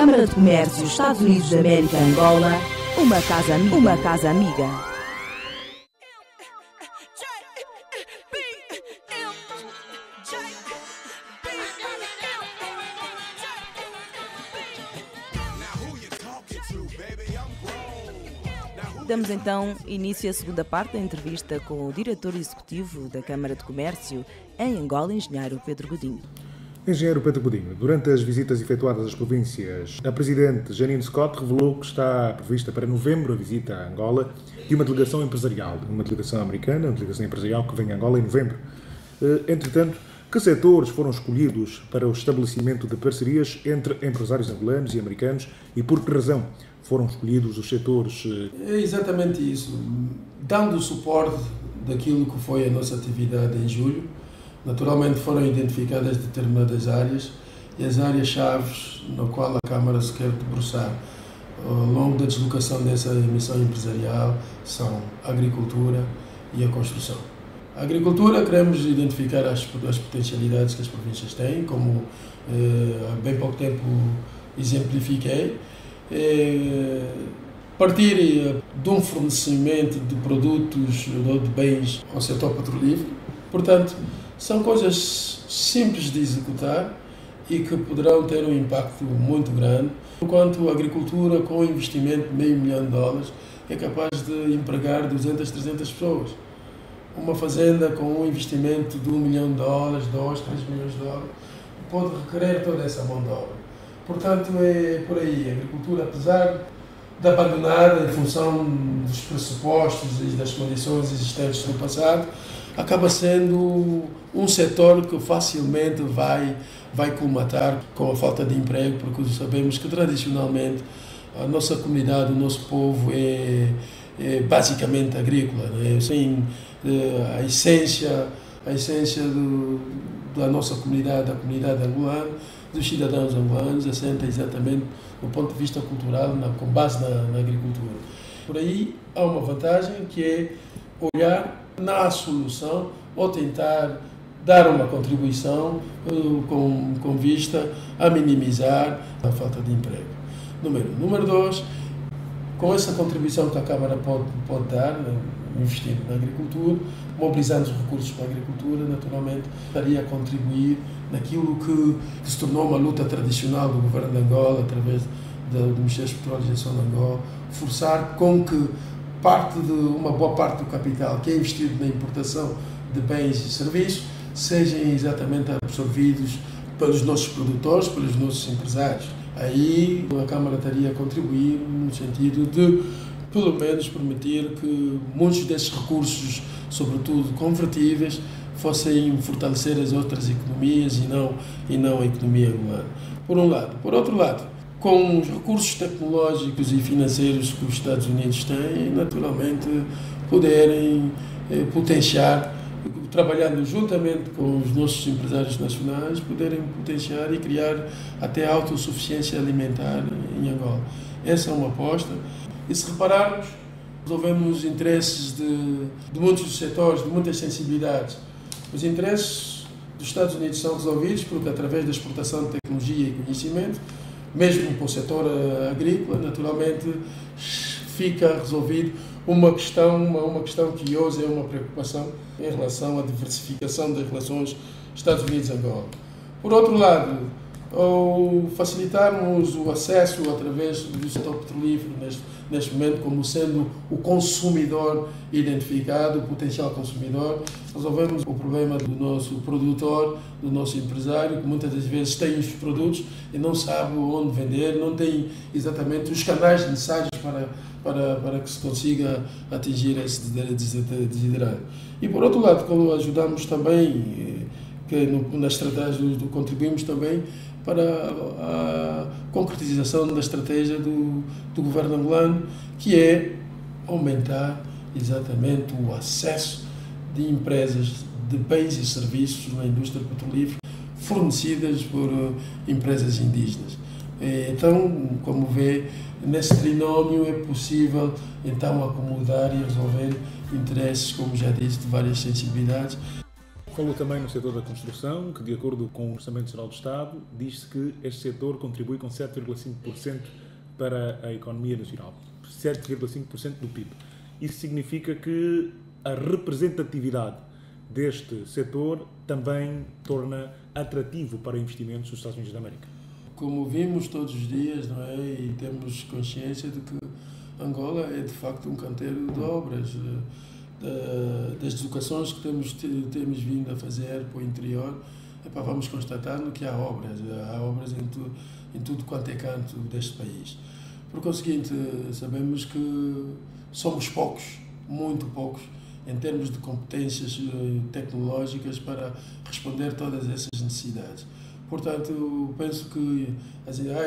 Câmara de Comércio Estados Unidos da América Angola, uma casa amiga. Uma casa amiga. Damos então início à segunda parte da entrevista com o diretor executivo da Câmara de Comércio em Angola, engenheiro Pedro Godinho. Engenheiro Pedro Godinho, durante as visitas efetuadas às províncias, a Presidente Janine Scott revelou que está prevista para novembro a visita a Angola de uma delegação empresarial, uma delegação americana, uma delegação empresarial que vem a Angola em novembro. Entretanto, que setores foram escolhidos para o estabelecimento de parcerias entre empresários angolanos e americanos e por que razão foram escolhidos os setores? É exatamente isso. Dando suporte daquilo que foi a nossa atividade em julho, naturalmente foram identificadas determinadas áreas e as áreas-chave na qual a Câmara se quer debruçar ao longo da deslocação dessa missão empresarial são a agricultura e a construção. A agricultura, queremos identificar as potencialidades que as províncias têm, como há bem pouco tempo exemplifiquei, partir de um fornecimento de produtos ou de bens ao setor petrolífero. Portanto, são coisas simples de executar e que poderão ter um impacto muito grande, enquanto a agricultura, com um investimento de $500 milhão, é capaz de empregar 200, 300 pessoas. Uma fazenda com um investimento de $1 milhão, 2, 3 milhões de dólares, pode requerer toda essa mão de obra. Portanto, é por aí. A agricultura, apesar de abandonada em função dos pressupostos e das condições existentes no passado, acaba sendo um setor que facilmente vai colmatar com a falta de emprego, porque sabemos que tradicionalmente a nossa comunidade, o nosso povo é basicamente agrícola, né? Assim, a essência da nossa comunidade, da comunidade angolana, dos cidadãos angolanos, assenta exatamente do ponto de vista cultural, com base na agricultura. Por aí há uma vantagem que é olhar na solução ou tentar dar uma contribuição com vista a minimizar a falta de emprego. Número 2, com essa contribuição que a Câmara pode dar, investindo na agricultura, mobilizando os recursos para a agricultura, naturalmente estaria a contribuir naquilo que se tornou uma luta tradicional do governo de Angola, através do Ministério dos Petróleos e Ação de Angola, forçar com que uma boa parte do capital que é investido na importação de bens e serviços sejam exatamente absorvidos pelos nossos produtores, pelos nossos empresários. Aí a Câmara estaria a contribuir no sentido de, pelo menos, permitir que muitos desses recursos, sobretudo convertíveis, fossem fortalecer as outras economias e não a economia angolana. Por um lado. Por outro lado, com os recursos tecnológicos e financeiros que os Estados Unidos têm, naturalmente poderem potenciar, trabalhando juntamente com os nossos empresários nacionais, poderem potenciar e criar até autossuficiência alimentar em Angola. Essa é uma aposta. E se repararmos, resolvemos os interesses de muitos setores, de muitas sensibilidades. Os interesses dos Estados Unidos são resolvidos porque, através da exportação de tecnologia e conhecimento, mesmo para o setor agrícola, naturalmente fica resolvido uma questão que hoje é uma preocupação em relação à diversificação das relações Estados Unidos-Angola. Por outro lado, ao facilitarmos o acesso através do setor petrolífero, neste momento, como sendo o consumidor identificado, o potencial consumidor, resolvemos o problema do nosso produtor, do nosso empresário, que muitas das vezes tem os produtos e não sabe onde vender, não tem exatamente os canais necessários para que se consiga atingir esse desiderado. E, por outro lado, quando ajudamos também, na estratégia, contribuímos também para a concretização da estratégia do governo angolano, que é aumentar exatamente o acesso de empresas de bens e serviços na indústria petrolífera fornecidas por empresas indígenas. Então, como vê, nesse trinômio é possível então acomodar e resolver interesses, como já disse, de várias sensibilidades. Falou também no setor da construção, que de acordo com o Orçamento Geral do Estado, diz-se que este setor contribui com 7,5% para a economia nacional. 7,5% do PIB. Isso significa que a representatividade deste setor também torna atrativo para investimentos nos Estados Unidos da América. Como vimos todos os dias, não é? E temos consciência de que Angola é de facto um canteiro de obras, das deslocações que temos vindo a fazer para o interior. Vamos constatando que há obras em tudo quanto é canto deste país. Por conseguinte, sabemos que somos poucos, muito poucos, em termos de competências tecnológicas para responder a todas essas necessidades. Portanto, penso que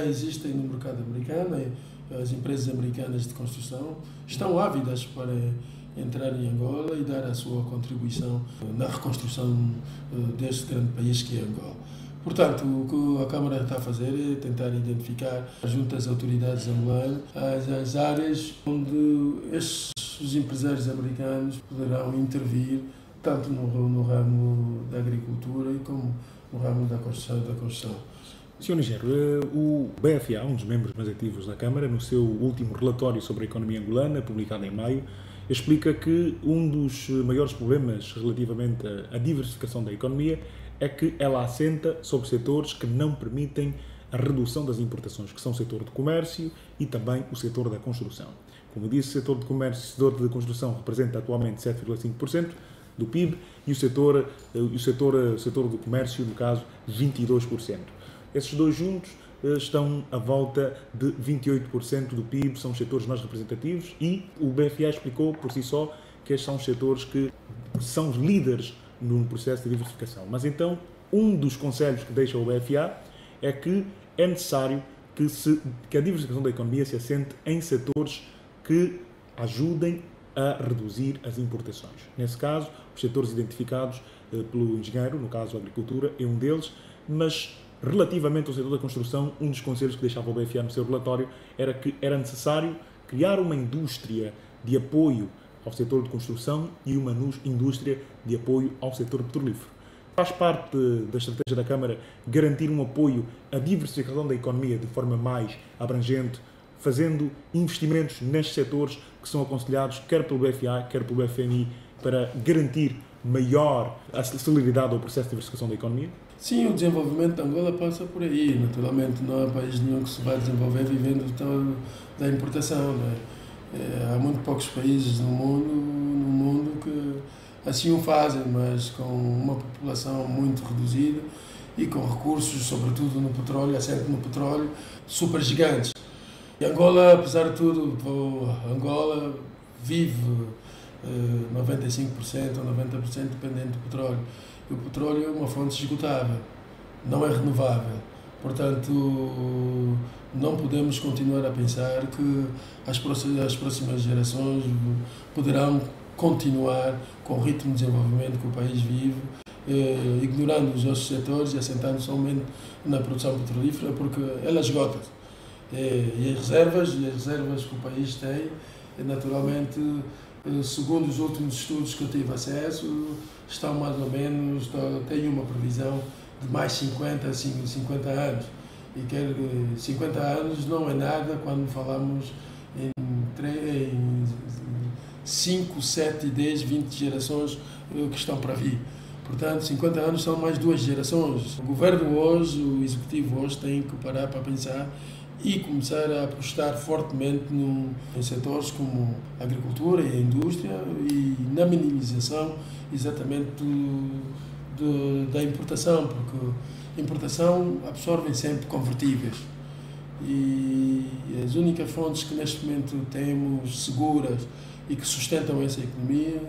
existem no mercado americano, as empresas americanas de construção estão ávidas para entrar em Angola e dar a sua contribuição na reconstrução deste grande país que é Angola. Portanto, o que a Câmara está a fazer é tentar identificar, junto às autoridades angolanas, as áreas onde os empresários americanos poderão intervir, tanto no ramo da agricultura como no ramo da construção. Sr. Nigério, o BFA, um dos membros mais ativos da Câmara, no seu último relatório sobre a economia angolana, publicado em maio, explica que um dos maiores problemas relativamente à diversificação da economia é que ela assenta sobre setores que não permitem a redução das importações, que são o setor de comércio e também o setor da construção. Como disse, o setor de comércio e o setor de construção representa atualmente 7,5% do PIB e o setor do comércio, no caso, 22%. Esses dois juntos estão à volta de 28% do PIB, são os setores mais representativos e o BFA explicou por si só que estes são os setores que são os líderes no processo de diversificação. Mas então, um dos conselhos que deixa o BFA é que é necessário que a diversificação da economia se assente em setores que ajudem a reduzir as importações. Nesse caso, os setores identificados pelo engenheiro, no caso a agricultura, é um deles, mas relativamente ao setor da construção, um dos conselhos que deixava o BFA no seu relatório era que era necessário criar uma indústria de apoio ao setor de construção e uma indústria de apoio ao setor petrolífero. Faz parte da estratégia da Câmara garantir um apoio à diversificação da economia de forma mais abrangente, fazendo investimentos nestes setores que são aconselhados quer pelo BFA, quer pelo BFMI, para garantir maior celeridade ao processo de diversificação da economia? Sim, o desenvolvimento de Angola passa por aí. Naturalmente, não há país nenhum que se vai desenvolver vivendo da importação. Não é? Há muito poucos países no mundo que assim o fazem, mas com uma população muito reduzida e com recursos, sobretudo no petróleo, assente no petróleo, super gigantes. E Angola, apesar de tudo, Angola vive 95% ou 90% dependente do petróleo. E o petróleo é uma fonte esgotável, não é renovável. Portanto, não podemos continuar a pensar que as próximas gerações poderão continuar com o ritmo de desenvolvimento que o país vive, ignorando os outros setores e assentando somente na produção petrolífera, porque ela esgota-se. E as reservas que o país tem, naturalmente, segundo os últimos estudos que eu tive acesso, estão mais ou menos, tem uma previsão de mais 50 anos. E que 50 anos não é nada quando falamos em 5, 7, 10, 20 gerações que estão para vir. Portanto, 50 anos são mais 2 gerações. O governo hoje, o executivo hoje, tem que parar para pensar e começar a apostar fortemente em setores como a agricultura e a indústria e na minimização exatamente da importação, porque a importação absorve sempre convertíveis e as únicas fontes que neste momento temos seguras e que sustentam essa economia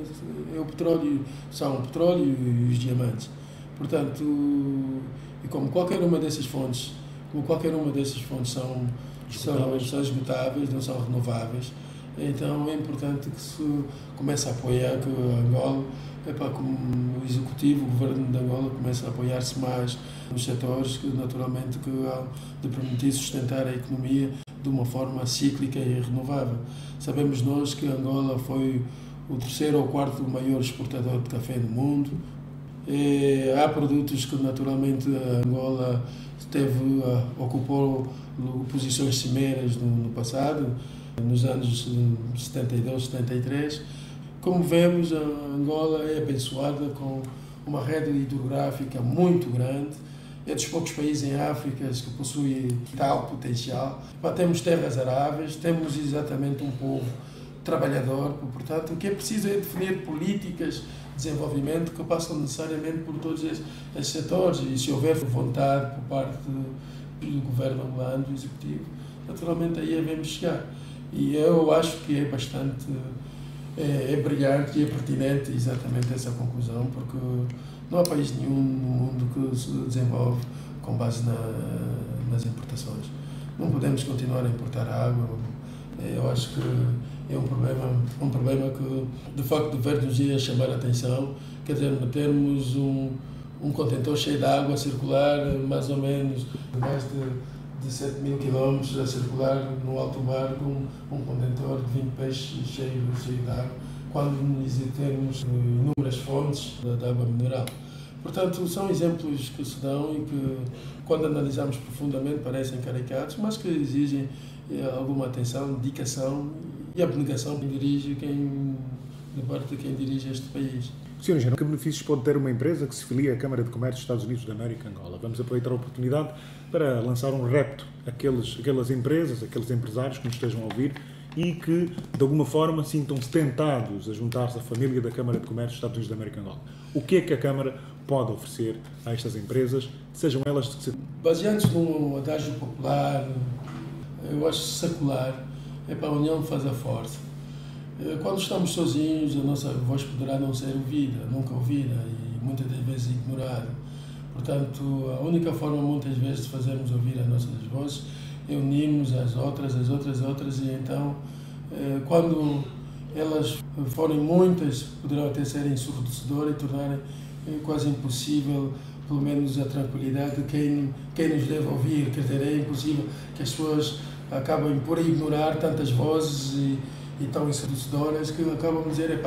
é o petróleo, são o petróleo e os diamantes. Portanto, e como qualquer uma dessas fontes são esgotáveis, não são renováveis, então é importante que se comece a apoiar, que Angola, como o executivo, o governo de Angola comece a apoiar-se mais nos setores que naturalmente que hão de permitir sustentar a economia de uma forma cíclica e renovável. Sabemos nós que Angola foi o 3º ou 4º maior exportador de café do mundo, Há produtos que naturalmente Angola ocupou posições cimeiras no passado, nos anos 72, 73. Como vemos, a Angola é abençoada com uma rede hidrográfica muito grande. É dos poucos países em África que possui tal potencial. Temos terras aráveis, temos exatamente um povo trabalhador, portanto, o que é preciso é definir políticas de desenvolvimento que passam necessariamente por todos esses setores, e se houver vontade por parte do governo angolano, do executivo, naturalmente aí devemos chegar. E eu acho que é bastante brilhante e é pertinente exatamente essa conclusão, porque não há país nenhum no mundo que se desenvolve com base nas importações. Não podemos continuar a importar água. Eu acho que é um problema que, de facto, deve-nos chamar a atenção. Quer dizer, termos um contentor cheio de água a circular, mais ou menos, mais de 7.000 km a circular no alto mar, com um contentor de 20 peixes cheio de água, quando temos inúmeras fontes de água mineral. Portanto, são exemplos que se dão e que, quando analisamos profundamente, parecem caricatos, mas que exigem alguma atenção, dedicação e abnegação da parte de quem dirige este país. Sr. Engenheiro, que benefícios pode ter uma empresa que se filia à Câmara de Comércio dos Estados Unidos da América, Angola? Vamos aproveitar a oportunidade para lançar um repto àquelas empresas, àqueles empresários que nos estejam a ouvir e que, de alguma forma, sintam-se tentados a juntar-se à família da Câmara de Comércio dos Estados Unidos da América, Angola. O que é que a Câmara pode oferecer a estas empresas, sejam elas de que se... Baseando-se num adágio popular, eu acho secular, é para a união que faz a força. Quando estamos sozinhos, a nossa voz poderá não ser ouvida, nunca ouvida e muitas das vezes ignorada. Portanto, a única forma muitas vezes de fazermos ouvir as nossas vozes é unirmos as outras, e então, quando elas forem muitas, poderão até ser ensurdecedoras e tornarem quase impossível, pelo menos, a tranquilidade de quem nos deve ouvir. Quer dizer, é impossível que as pessoas acabem por ignorar tantas vozes e tão ensurdecedoras que acabam de dizer,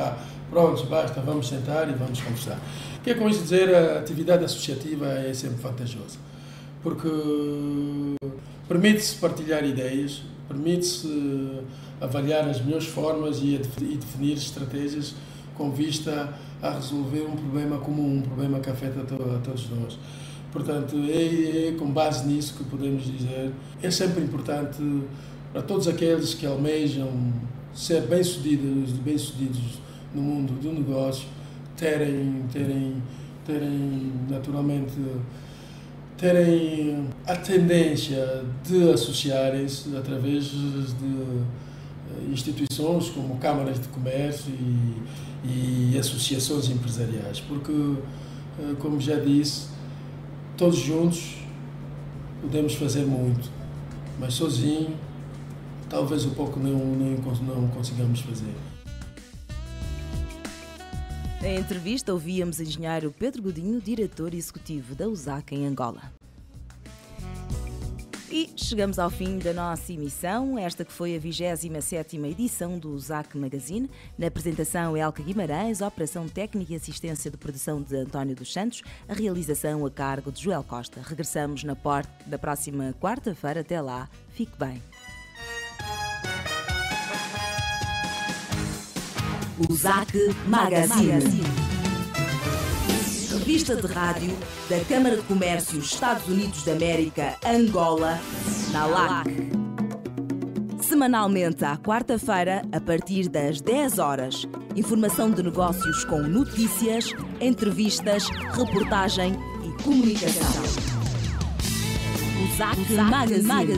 pronto, basta, vamos sentar e vamos conversar. O que é com isso dizer? A atividade associativa é sempre vantajosa, porque permite-se partilhar ideias, permite-se avaliar as melhores formas e definir estratégias com vista a resolver um problema comum, um problema que afeta a todos nós. Portanto, é com base nisso que podemos dizer, é sempre importante para todos aqueles que almejam ser bem-sucedidos no mundo do negócio, terem a tendência de associarem-se através de instituições como câmaras de comércio e associações empresariais, porque, como já disse, todos juntos podemos fazer muito, mas sozinho talvez um pouco não consigamos fazer. Em entrevista ouvíamos o engenheiro Pedro Godinho, diretor executivo da USAC em Angola. E chegamos ao fim da nossa emissão, esta que foi a 27ª edição do USAC Magazine. Na apresentação, Elka Guimarães, operação técnica e assistência de produção de António dos Santos, a realização a cargo de Joel Costa. Regressamos na próxima quarta-feira. Até lá, fique bem. USAC Magazine. Revista de rádio da Câmara de Comércio Estados Unidos da América, Angola, na LAC. Semanalmente à quarta-feira, a partir das 10 horas. Informação de negócios com notícias, entrevistas, reportagem e comunicação. USAC Magazine.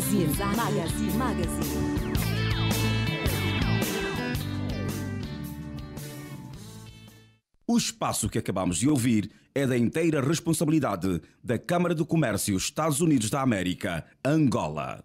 O espaço que acabamos de ouvir é da inteira responsabilidade da Câmara de Comércio Estados Unidos da América, Angola.